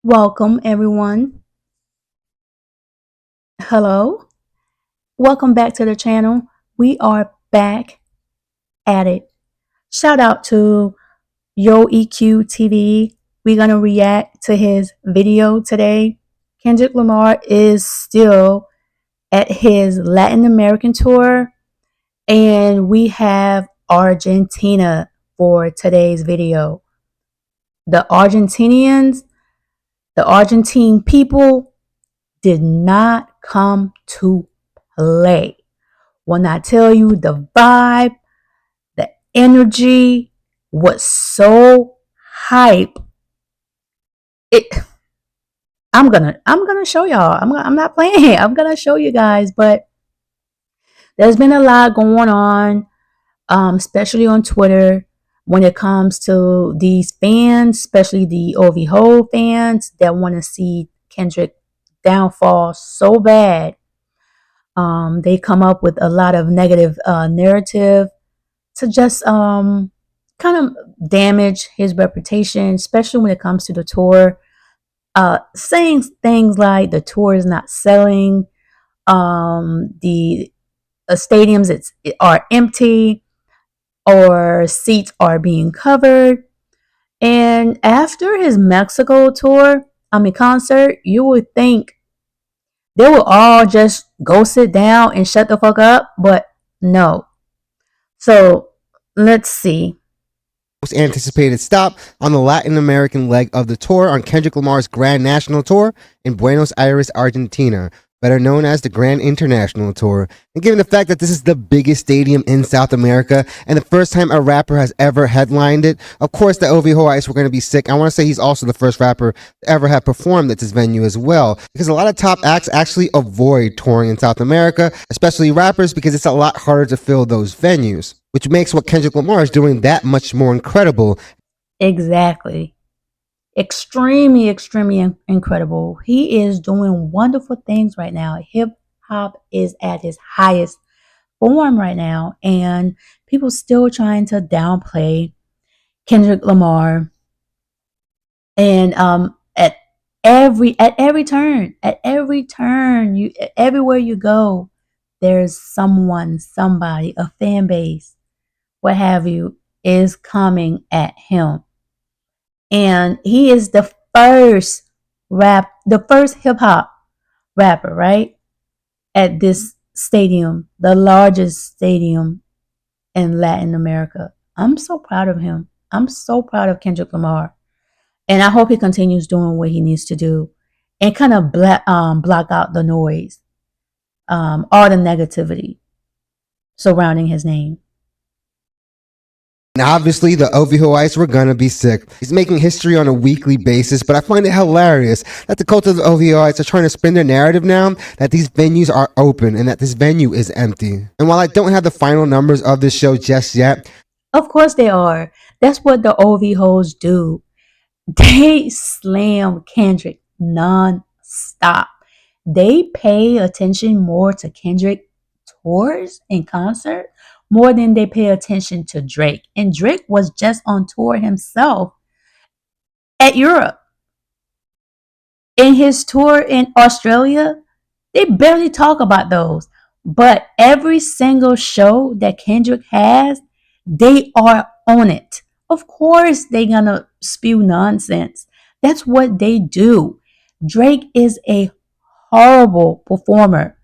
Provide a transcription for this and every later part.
Welcome, everyone. Hello. Welcome back to the channel. We are back at it. Shout out to Yo EQ TV. We're going to react to his video today. Kendrick Lamar is still at his Latin American tour, and we have Argentina for today's video. The Argentinians, the Argentine people did not come to play. When I tell you the vibe, the energy was so hype. It I'm gonna show y'all. I'm not playing it. I'm gonna show you guys, but there's been a lot going on, especially on Twitter when it comes to these fans, especially the OVO fans that want to see Kendrick downfall so bad. They come up with a lot of negative narrative to just kind of damage his reputation, especially when it comes to the tour. Saying things like the tour is not selling, the stadiums are empty, or seats are being covered. And after his Mexico tour, concert, you would think they will all just go sit down and shut the fuck up, but no. So let's see. Most anticipated stop on the Latin American leg of the tour on Kendrick Lamar's Grand National Tour in Buenos Aires, Argentina, better known as the Grand International Tour. And given the fact that this is the biggest stadium in South America and the first time a rapper has ever headlined it, of course the OVO Ice were going to be sick. I want to say he's also the first rapper to ever have performed at this venue as well, because a lot of top acts actually avoid touring in South America, especially rappers, because it's a lot harder to fill those venues, which makes what Kendrick Lamar is doing that much more incredible. Exactly. Extremely incredible. He is doing wonderful things right now. Hip hop is at its highest form right now, and people still trying to downplay Kendrick Lamar. And at every turn, you everywhere you go, there's someone, somebody, a fan base, what have you, is coming at him. And he is the first hip hop rapper, right? At this stadium, the largest stadium in Latin America. I'm so proud of him. I'm so proud of Kendrick Lamar. And I hope he continues doing what he needs to do and kind of block out the noise, all the negativity surrounding his name. And obviously, the OVO Ice were gonna be sick. He's making history on a weekly basis, but I find it hilarious that the cult of the OVO Ice are trying to spin their narrative now that these venues are open and that this venue is empty. And while I don't have the final numbers of this show just yet, Of course they are. That's what the OVOs do. They slam Kendrick non-stop. They pay attention more to Kendrick tours and concert more than they pay attention to Drake. And Drake was just on tour himself at Europe. In his tour in Australia, they barely talk about those. But every single show that Kendrick has, they are on it. Of course, they're gonna spew nonsense. That's what they do. Drake is a horrible performer.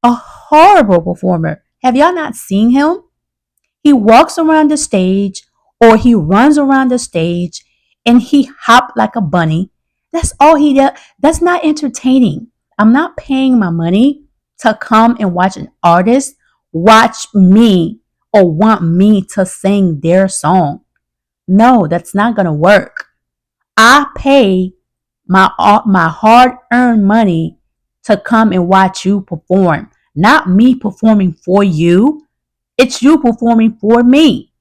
A horrible performer. Have y'all not seen him? He walks around the stage or he runs around the stage and he hop like a bunny. That's all he does. That's not entertaining. I'm not paying my money to come and watch an artist watch me or want me to sing their song. No, that's not going to work. I pay my hard-earned money to come and watch you perform, not me performing for you. It's you performing for me.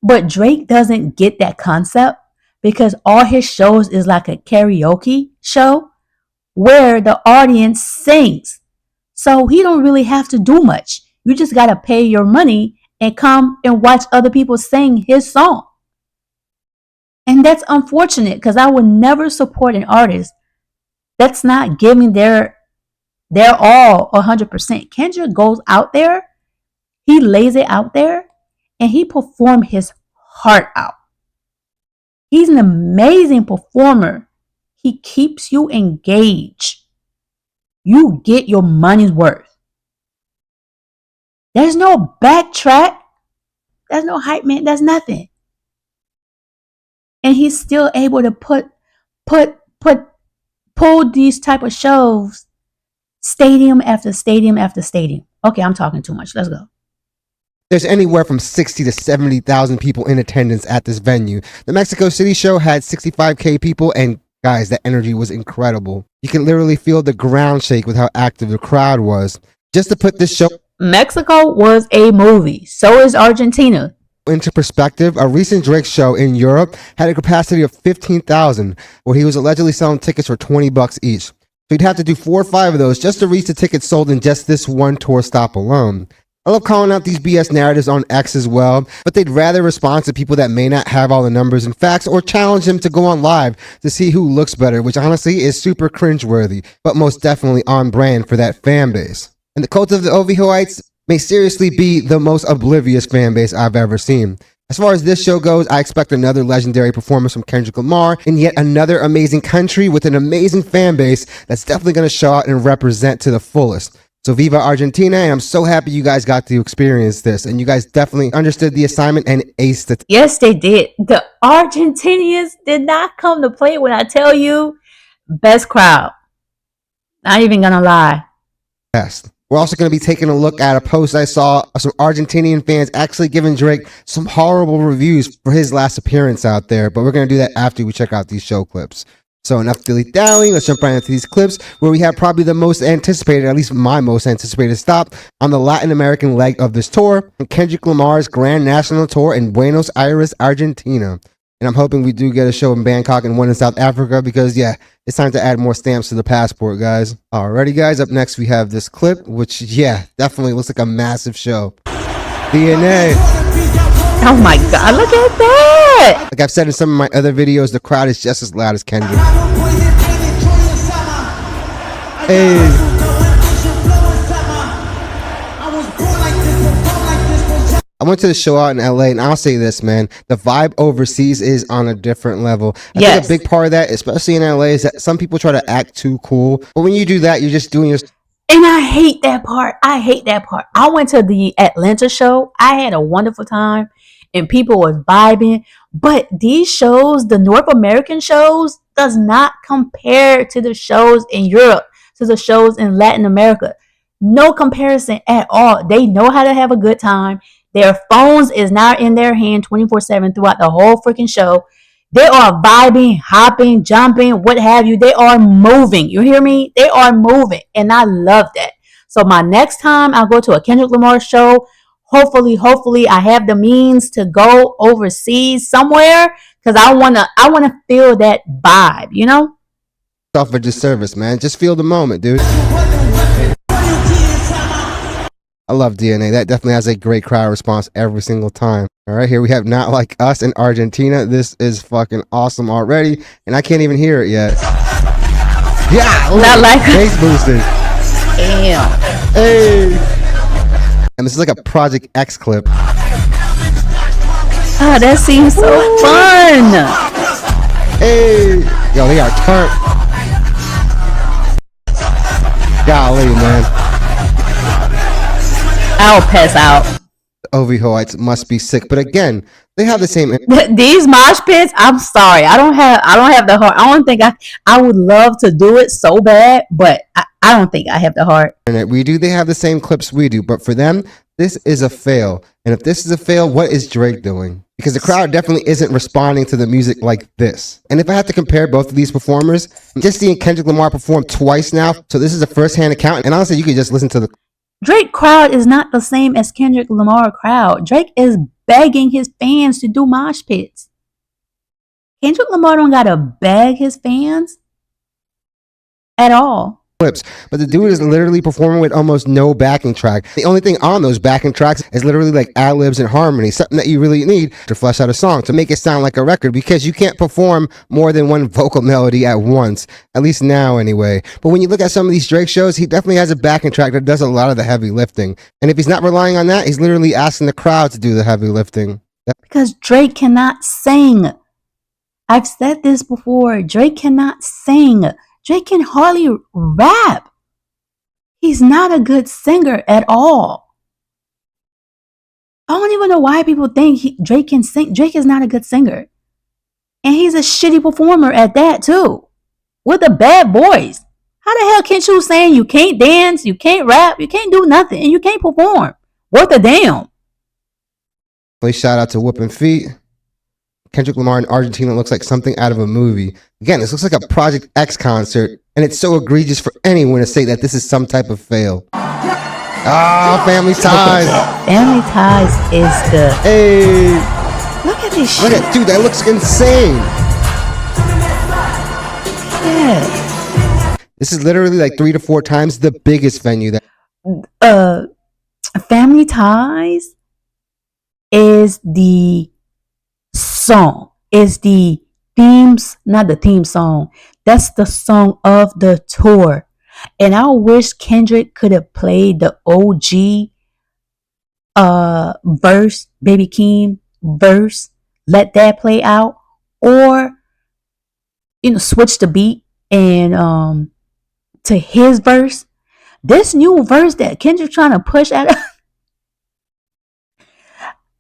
But Drake doesn't get that concept because all his shows is like a karaoke show where the audience sings. So he don't really have to do much. You just got to pay your money and come and watch other people sing his song. And that's unfortunate because I would never support an artist that's not giving their all 100%. Kendrick goes out there, he lays it out there, and he performed his heart out. He's an amazing performer. He keeps you engaged. You get your money's worth. There's no backtrack. There's no hype man. There's nothing. And he's still able to put pull these type of shows stadium after stadium after stadium. Okay, I'm talking too much. Let's go. There's anywhere from 60 to 70,000 people in attendance at this venue. The Mexico City show had 65K people, and guys, the energy was incredible. You can literally feel the ground shake with how active the crowd was. Just to put this show Mexico was a movie. So is Argentina. into perspective, a recent Drake show in Europe had a capacity of 15,000, where he was allegedly selling tickets for $20 each. So he'd have to do 4 or 5 of those just to reach the tickets sold in just this one tour stop alone. I love calling out these BS narratives on X as well, but they'd rather respond to people that may not have all the numbers and facts, or challenge them to go on live to see who looks better, which honestly is super cringeworthy, but most definitely on brand for that fan base. And the cult of the Ovihoites may seriously be the most oblivious fan base I've ever seen. As far as this show goes, I expect another legendary performance from Kendrick Lamar in yet another amazing country with an amazing fan base that's definitely going to show out and represent to the fullest. So Viva Argentina, and I'm so happy you guys got to experience this, and you guys definitely understood the assignment and aced it. Yes, they did. The Argentinians did not come to play when I tell you, best crowd. Not even gonna lie. Best. We're also going to be taking a look at a post I saw of some Argentinian fans actually giving Drake some horrible reviews for his last appearance out there, but we're going to do that after we check out these show clips. So enough dilly-dallying, let's jump right into these clips where we have probably the most anticipated, at least my most anticipated stop on the Latin American leg of this tour, Kendrick Lamar's Grand National Tour in Buenos Aires, Argentina. And I'm hoping we do get a show in Bangkok and one in South Africa because, yeah, it's time to add more stamps to the passport, guys. Alrighty, guys, up next we have this clip, which, yeah, definitely looks like a massive show. DNA. Oh my God, look at that! Like I've said in some of my other videos, the crowd is just as loud as Kendrick. Hey. I went to the show out in LA, and I'll say this, man, the vibe overseas is on a different level. I think a big part of that, especially in LA, is that some people try to act too cool. But when you do that, you're just doing your... And I hate that part. I hate that part. I went to the Atlanta show. I had a wonderful time, and people was vibing. But these shows, the North American shows, does not compare to the shows in Europe, to the shows in Latin America. No comparison at all. They know how to have a good time. Their phones is not in their hand 24/7 throughout the whole freaking show. They are vibing, hopping, jumping, what have you. They are moving. You hear me? They are moving. And I love that. So my next time I go to a Kendrick Lamar show, hopefully I have the means to go overseas somewhere because I wanna feel that vibe, you know? Off a disservice, man. Just feel the moment, dude. I love DNA. That definitely has a great crowd response every single time. All right, here we have Not Like Us in Argentina. This is fucking awesome already, and I can't even hear it yet. Yeah, Not Like Us. Bass boosted. Damn. Hey. And this is like a Project X clip. Oh, that seems so fun. Hey. Yo, they are turned. Golly, man. I'll pass out. Ovihoites must be sick, but again, they have the same. These mosh pits, I'm sorry, I don't have the heart. I don't think I would love to do it so bad, but I don't think I have the heart. We do. They have the same clips we do, but for them, this is a fail. And if this is a fail, what is Drake doing? Because the crowd definitely isn't responding to the music like this. And if I have to compare both of these performers, I'm just seeing Kendrick Lamar perform twice now, so this is a first-hand account. And honestly, you could just listen to the Drake crowd is not the same as Kendrick Lamar crowd. Drake is begging his fans to do mosh pits. Kendrick Lamar don't gotta beg his fans at all. clips, but the dude is literally performing with almost no backing track. The only thing on those backing tracks is literally like ad-libs and harmony, something that you really need to flesh out a song, to make it sound like a record, because you can't perform more than one vocal melody at once, at least now anyway. But when you look at some of these Drake shows, he definitely has a backing track that does a lot of the heavy lifting. And if he's not relying on that, he's literally asking the crowd to do the heavy lifting. Because Drake cannot sing. I've said this before. Drake cannot sing. Drake can hardly rap. He's not a good singer at all. I don't even know why people think Drake can sing. Drake is not a good singer. And he's a shitty performer at that too. With a bad voice. How the hell can you sing? You can't dance, you can't rap, you can't do nothing, and you can't perform? Worth a damn. Shout out to Whoopin' Feet. Kendrick Lamar in Argentina looks like something out of a movie. Again, this looks like a Project X concert, and it's so egregious for anyone to say that this is some type of fail. Ah, Family Ties. Family Ties is the... Hey. Look at this shit. Look at, dude, that looks insane. Yeah. This is literally like 3 to 4 times the biggest venue that... Family Ties is the song, is the themes, not the theme song. That's the song of the tour. And I wish Kendrick could have played the OG verse, Baby Keem verse, let that play out, or switch the beat and to his verse. This new verse that Kendrick trying to push at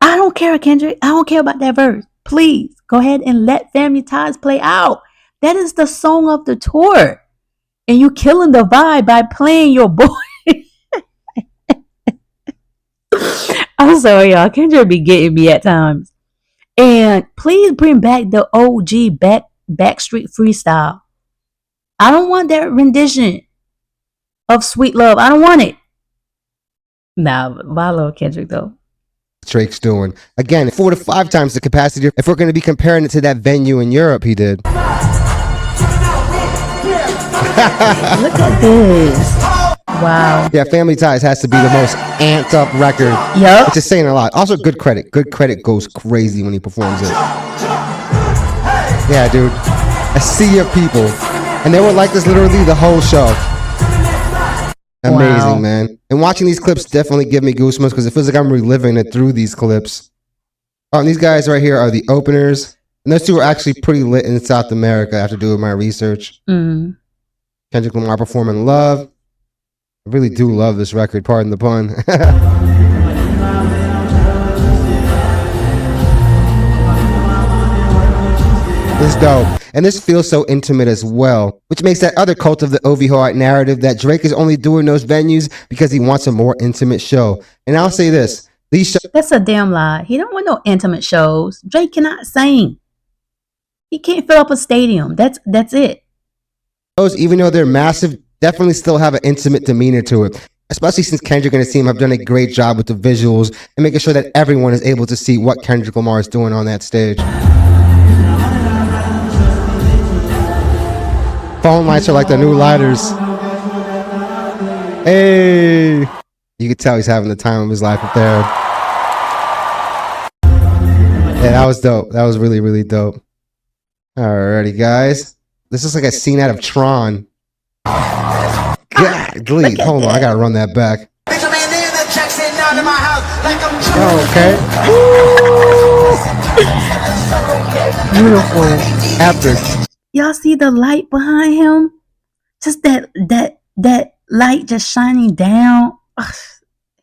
I don't care, Kendrick. I don't care about that verse. Please go ahead and let Family Ties play out. That is the song of the tour. And you killing the vibe by playing your boy. I'm sorry, y'all. Kendrick be getting me at times. And please bring back the OG Backstreet Freestyle. I don't want that rendition of Sweet Love. I don't want it. Nah, but I love Kendrick though. Drake's doing. Again, 4 to 5 times the capacity if we're going to be comparing it to that venue in Europe he did. Look at this. Wow. Yeah, Family Ties has to be the most amped up record. Yep. Which is saying a lot. Also, good credit. Good credit goes crazy when he performs it. Yeah, dude. A sea of people. And they were like this literally the whole show. Amazing, wow. Man. And watching these clips definitely give me goosebumps because it feels like I'm reliving it through these clips. Oh, and these guys right here are the openers. And those two are actually pretty lit in South America after doing my research. Mm. Kendrick Lamar performing Love. I really do love this record, pardon the pun. This is dope. And this feels so intimate as well, which makes that other cult of the OVHO narrative that Drake is only doing those venues because he wants a more intimate show. And I'll say this. That's a damn lie. He don't want no intimate shows. Drake cannot sing. He can't fill up a stadium. That's it. Those, even though they're massive, definitely still have an intimate demeanor to it. Especially since Kendrick and his team have done a great job with the visuals and making sure that everyone is able to see what Kendrick Lamar is doing on that stage. Phone lights are like the new lighters. Hey! You can tell he's having the time of his life up there. Yeah, that was dope. That was really, really dope. Alrighty, guys. This is like a scene out of Tron. God, delete. Hold on, I gotta run that back. Oh, okay. Beautiful. After. Y'all see the light behind him? Just that light just shining down. Ugh,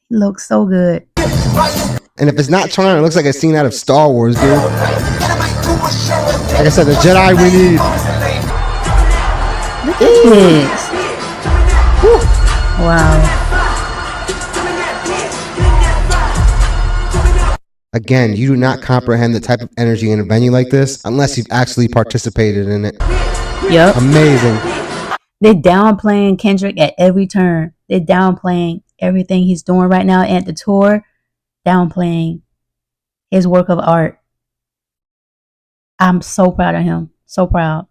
he looks so good. And if it's not Tron, it looks like a scene out of Star Wars, dude. Like I said, the Jedi we need. Look at this. Wow. Again, you do not comprehend the type of energy in a venue like this unless you've actually participated in it. Yep. Amazing. They're downplaying Kendrick at every turn. They're downplaying everything he's doing right now at the tour. Downplaying his work of art. I'm so proud of him. So proud.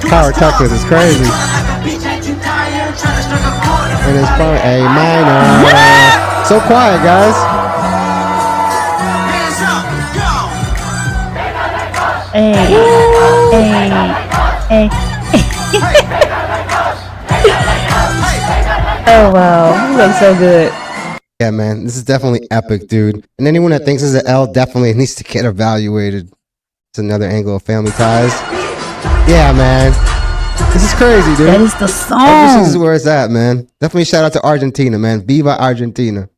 power Texas is crazy. And it's probably A minor. So quiet, guys. Hey, hey. Oh wow, you look so good. Yeah, man, this is definitely epic, dude. And anyone that thinks it's an L definitely needs to get evaluated. It's another angle of family ties. Yeah, man. This is crazy, dude. That is the song. This is where it's at, man. Definitely shout out to Argentina, man. Viva Argentina.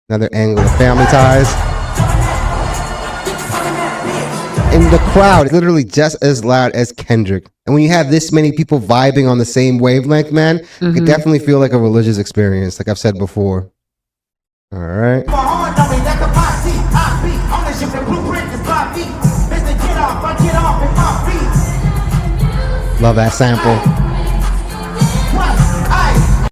Another angle of family ties. And the crowd is literally just as loud as Kendrick. And when you have this many people vibing on the same wavelength, man, it can definitely feel like a religious experience, like I've said before. All right. Love that sample.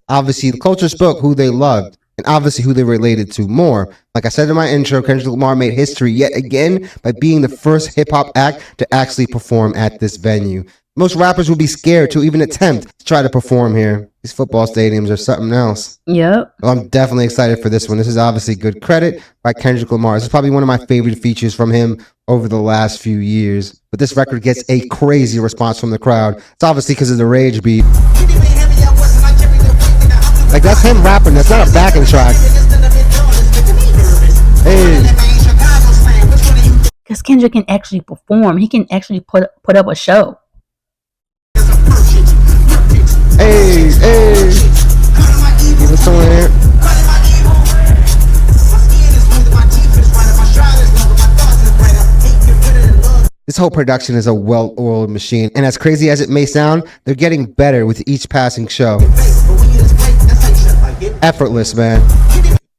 Obviously, the culture spoke who they loved, and obviously who they related to more. Like I said in my intro, Kendrick Lamar made history yet again by being the first hip-hop act to actually perform at this venue. Most rappers would be scared to even attempt to try to perform here. These football stadiums are something else. Yep. Well, I'm definitely excited for this one. This is obviously good credit by Kendrick Lamar. This is probably one of my favorite features from him over the last few years. But this record gets a crazy response from the crowd. It's obviously because of the rage beat. Like, that's him rapping. That's not a backing track. Hey. Because Kendrick can actually perform. He can actually put up a show. Hey, hey. Give it someone here. This whole production is a well-oiled machine, and as crazy as it may sound, they're getting better with each passing show. Effortless, man.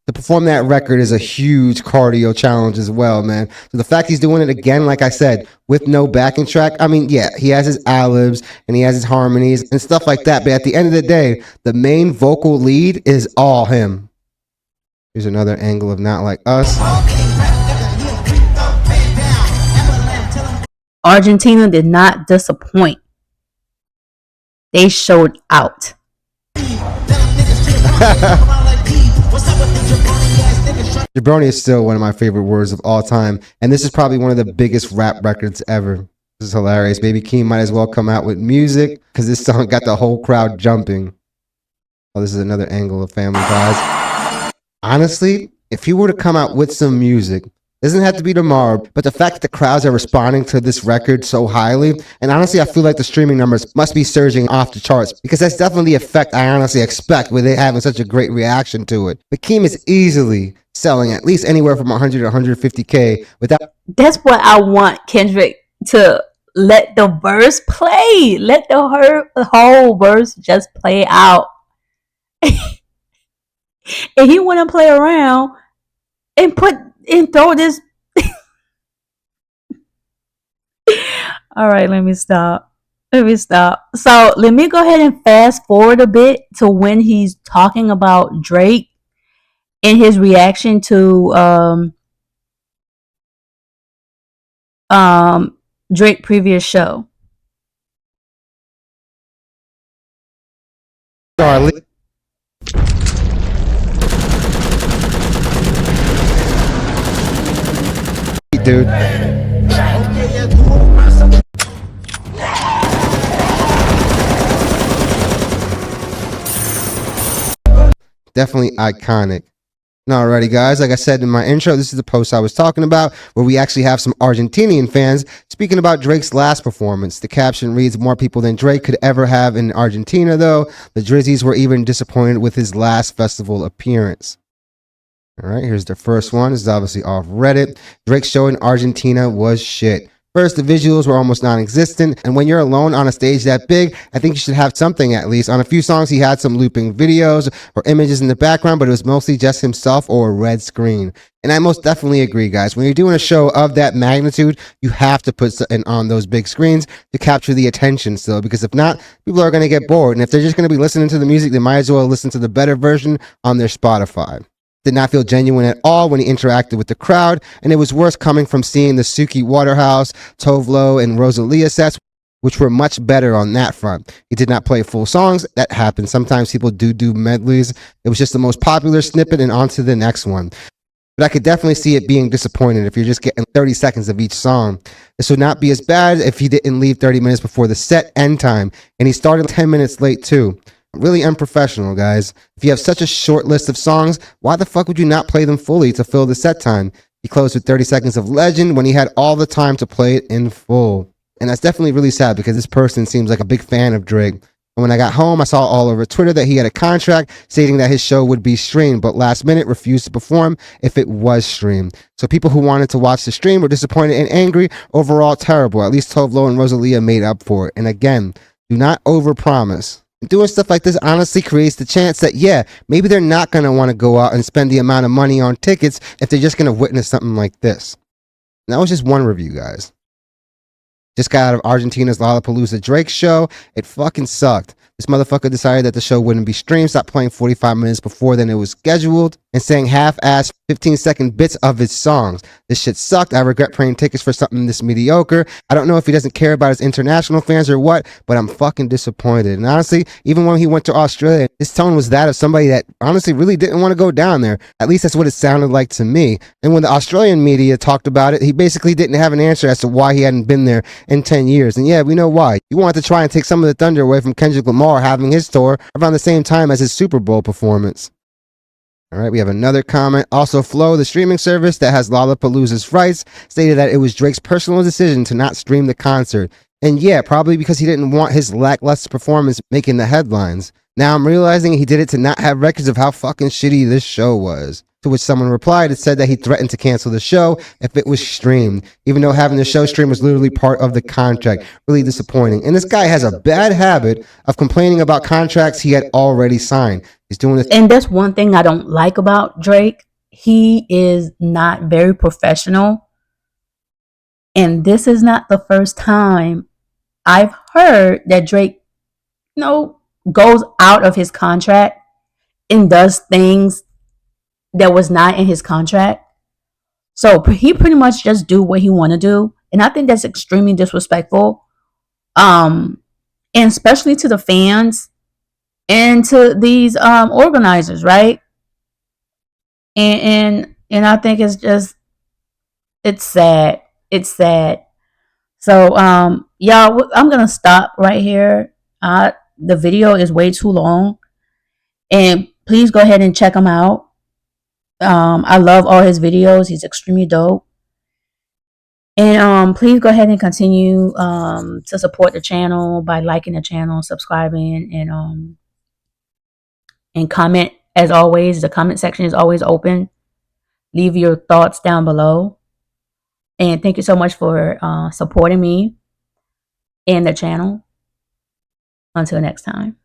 To perform that record is a huge cardio challenge as well, man. So the fact he's doing it again, like I said, with no backing track, I mean, yeah, he has his ad-libs and he has his harmonies and stuff like that, but at the end of the day, the main vocal lead is all him. Here's another angle of Not Like Us. Argentina did not disappoint. They showed out. Jabroni is still one of my favorite words of all time, and this is probably one of the biggest rap records ever. This is hilarious. Baby Keem might as well come out with music because this song got the whole crowd jumping. Oh, this is another angle of Family Ties. Honestly, if he were to come out with some music, doesn't have to be tomorrow, but the fact that the crowds are responding to this record so highly, and honestly, I feel like the streaming numbers must be surging off the charts because that's definitely the effect I honestly expect with it having such a great reaction to it. But Keem is easily selling at least anywhere from 100 to 150K without. That's what I want Kendrick to let the verse play. Let the whole verse just play out. And he want to play around and throw this. All right, let me stop. So let me go ahead and fast forward a bit to when he's talking about Drake and his reaction to Drake previous show. Charlie. Dude. Definitely iconic. Alrighty, guys, like I said in my intro, this is the post I was talking about where we actually have some Argentinian fans speaking about Drake's last performance. The caption reads, "More people than Drake could ever have in Argentina, though. The Drizzies were even disappointed with his last festival appearance." All right, here's the first one. This is obviously off Reddit. Drake's show in Argentina was shit. First, the visuals were almost non-existent, and when you're alone on a stage that big, I think you should have something at least. On a few songs, he had some looping videos or images in the background, but it was mostly just himself or a red screen. And I most definitely agree, guys. When you're doing a show of that magnitude, you have to put something on those big screens to capture the attention still, because if not, people are going to get bored. And if they're just going to be listening to the music, they might as well listen to the better version on their Spotify. Did not feel genuine at all when he interacted with the crowd, and it was worse coming from seeing the Suki Waterhouse, Tovlo, and Rosalia sets. which were much better on that front. He did not play full songs. That happens. Sometimes people do medleys. It was just the most popular snippet and on to the next one. But I could definitely see it being disappointing if you're just getting 30 seconds of each song. This would not be as bad if he didn't leave 30 minutes before the set end time, and he started 10 minutes late too. Really unprofessional, guys. If you have such a short list of songs, why the fuck would you not play them fully to fill the set time? He closed with 30 seconds of Legend when he had all the time to play it in full. And that's definitely really sad because this person seems like a big fan of Drake. And when I got home, I saw all over Twitter that he had a contract stating that his show would be streamed, but last minute refused to perform if it was streamed. So people who wanted to watch the stream were disappointed and angry. Overall, terrible. At least Tove Lo and Rosalia made up for it. And again, do not overpromise. Doing stuff like this honestly creates the chance that, yeah, maybe they're not going to want to go out and spend the amount of money on tickets if they're just going to witness something like this. And that was just one review, guys. Just got out of Argentina's Lollapalooza Drake show. It fucking sucked. This motherfucker decided that the show wouldn't be streamed, stopped playing 45 minutes before than it was scheduled, and sang half-assed 15-second bits of his songs. This shit sucked. I regret paying tickets for something this mediocre. I don't know if he doesn't care about his international fans or what, but I'm fucking disappointed. And honestly, even when he went to Australia, his tone was that of somebody that honestly really didn't want to go down there. At least that's what it sounded like to me. And when the Australian media talked about it, he basically didn't have an answer as to why he hadn't been there in 10 years. And yeah, we know why. He wanted to try and take some of the thunder away from Kendrick Lamar having his tour around the same time as his Super Bowl performance. All right, we have another comment. Also, Flow, the streaming service that has Lollapalooza's rights, stated that it was Drake's personal decision to not stream the concert. And yeah, probably because he didn't want his lackluster performance making the headlines. Now I'm realizing he did it to not have records of how fucking shitty this show was. To which someone replied, it said that he threatened to cancel the show if it was streamed, even though having the show streamed was literally part of the contract. Really disappointing. And this guy has a bad habit of complaining about contracts he had already signed. He's doing this. And that's one thing I don't like about Drake. He is not very professional. And this is not the first time I've heard that Drake, goes out of his contract and does things that was not in his contract. So he pretty much just do what he want to do, and I think that's extremely disrespectful. And especially to the fans and to these organizers, right? And I think it's sad. It's sad. So y'all, I'm gonna stop right here. The video is way too long, and please go ahead and check him out. I love all his videos. He's extremely dope. And please go ahead and continue to support the channel by liking the channel, subscribing, and comment. As always, the comment section is always open. Leave your thoughts down below. And thank you so much for supporting me and the channel. Until next time.